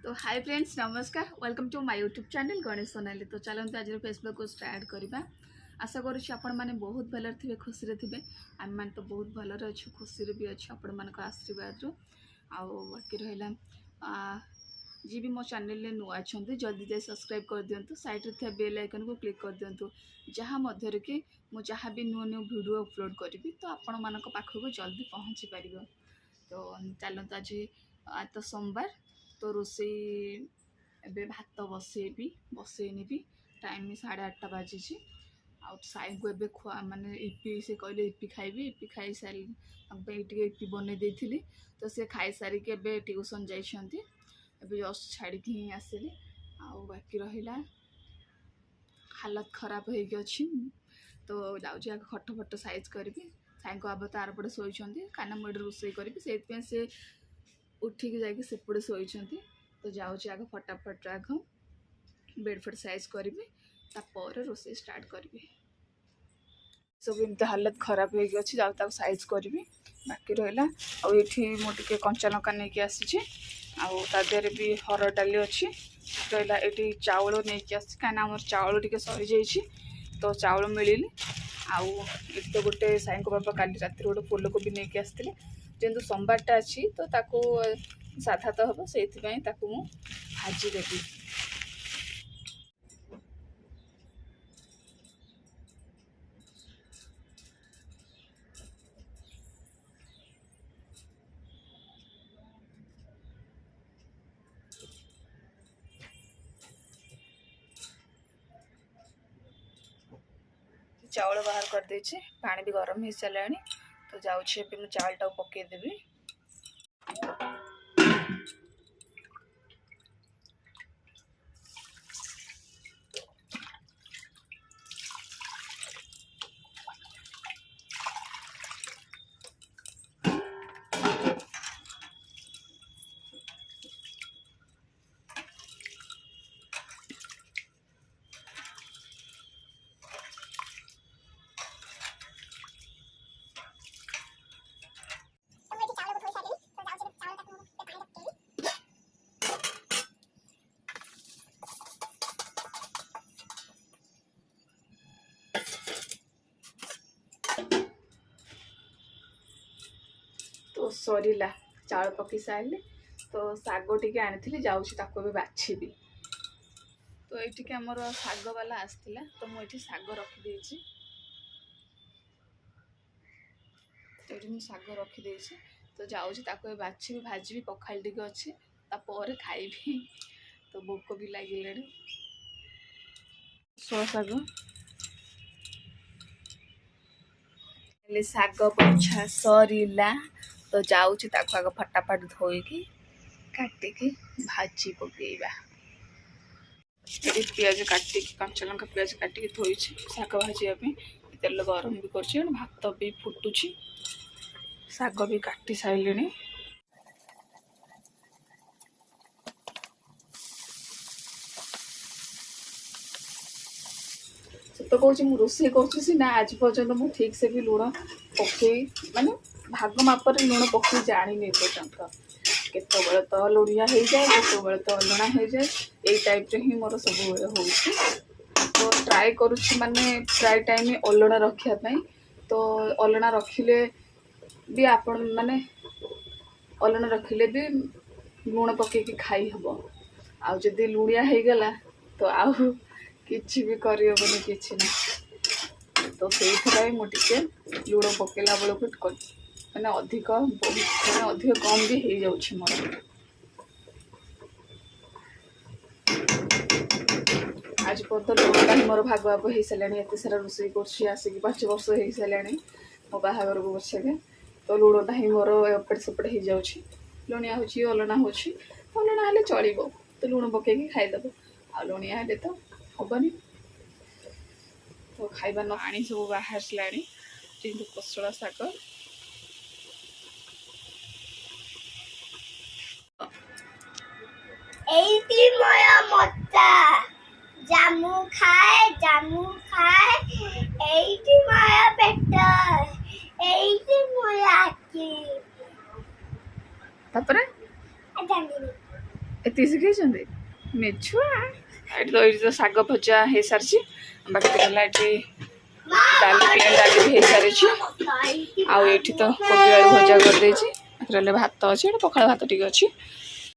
तो hi friends नमस्कार welcome to my YouTube channel Ganesh Sonali. तो चलते आज फेसबुक को स्टार्ट करवा। आशा करुँच आपण मैंने बहुत भल थे खुशी थे। आम मैंने तो बहुत भलर अच्छे खुशी भी अच्छे आपण मान आशीर्वाद बाकी रहा जी भी मो चैनल नुआ अच्छा जल्दी जाए सब्सक्राइब कर दिंतु। साइड थे बेल आइकन को क्लिक कर दिंतु जहाँ मध्य कि मुझे जहाँ भी नुआ नुआ वीडियो अपलोड करी तो आपण मान पाखक जल्दी पहुँची पार। तो चलते आज तो सोमवार तो रोसे एबे भात बसैनी भी टाइम 8:30 बाजी। साई को एबे खुआ माने इपी से कहले इपी खाइबी इपी खाई सारी इपी बन देती तो सी खाई सारिक एबे ट्यूशन जाइछंती। एबे जस्ट छाड़ी ही आसिली बाकी रहिला हालत खराब होगी अच्छी। तो जाऊँगी आगे खट फट साइज करी साई को आब तार पटे शोचती काना मुझे रोसे करी से उठिक जाकि सेपटे शोचती। तो जाऊँगी आगे फटाफट आग बेडफेड साइज करी तापर रोसे स्टार्ट करी। सब एमती हालत खराब होगी अच्छी जाऊ साइज करी बाकी रहा आठी मुझे कंचा लंका नहीं आसी आदि भी हर डाली अच्छी रहा ये चाउल नहीं आसी कहीं चाउल टी सरी जाइए तो चाउल मिलनी आउ तो गोटे साई बाबा काली रात गोटे फूलकोबी नहीं आसते जेहतु सोमवारटा अच्छी तो ताकू साधा तो हम से भाजीदेवी। चाउल बाहर कर देछि पानी भी गरम हो सारा तो जाऊँगी मुझे चाउलटा पकईदेवी। तो सरीला चाउल पकई सारे तो शाग टी आनी जाऊँगी बाछी। तो ये आमर शाग वाला आसला तो मुझे शाग रखिदे शाग रखिदे तो जाऊँगी बाछी भाजी पखाल टी अच्छी तापर खाइबी। तो भोक भी लगे शाग शाग बछा सरीला तो जाऊँगी आग फटाफट धोईकी काटिकी भाजी पकेबा। पियाज काटिकी कंचा लंका पियाज काटिकी धोई शाग भाजापी तेल गरम भी कर भात भी फुटुची शाग भी काटी सारे। तो कौन रोसे करना आज पर्यटन मुझे ठीक से भी लुण पकई माने भाग मापर लुण पकई जानी पर्यटन केतबे तो लुणिया हो जाए केतबे तो लुणा हो जाए यही टाइप ही मोर सब हो। तो ट्राए करुच्ची माने प्राय टाइम अलणा रखापी तो अलणा रखिले भी आपण माने अलणा रखिले भी लुण पकईकी खाई हम आदि लुणिया हो गला तो आउ किसी भी करहबनी कि ना। तो से मुझे लुण पकेला बेलू मैंने अधिक मैंने अधिक कम भी हो जाऊँ मोर। आज पर्यटन लुणटा ही मोर भाग भाग हो सारे एत सारा रोषे करसिक 5 वर्ष हो सारे मो बाहागर को बचाके तो लुणटा ही मोर एपट सेपट हो जाऊँ लुणिया हो अलणा होलणा हेल्ले चलो तो लुण पकईकी खाईदेव आ लुणिया हेल्ले तो हेनी। तो खाइबा न आनी सब बाहर जेहतु कोसला शाग जामु खाए एइटी माया पेट एइटी मोया आखी तापरे जानी ଏତିକି ଶିଖେଇଛନ୍ତି ମିଛୁଆ। ଏଠି ତ ଶାଗ ଭଜା ହେଇସାରିଛି। ବାକି ହେଲା ଏଠି ଡାଲି ପ୍ଲେନ୍ ଡାଲି ବି ହେଇସାରିଛି। ଆଉ ଏଠି ତ କୋବି ଆଳୁ ଭଜା କରିଦେଇଛି। ଏଠି ରହିଲେ ଭାତ ଅଛି, ଏଠି ପଖାଳ ଭାତ ଟିକେ ଅଛି।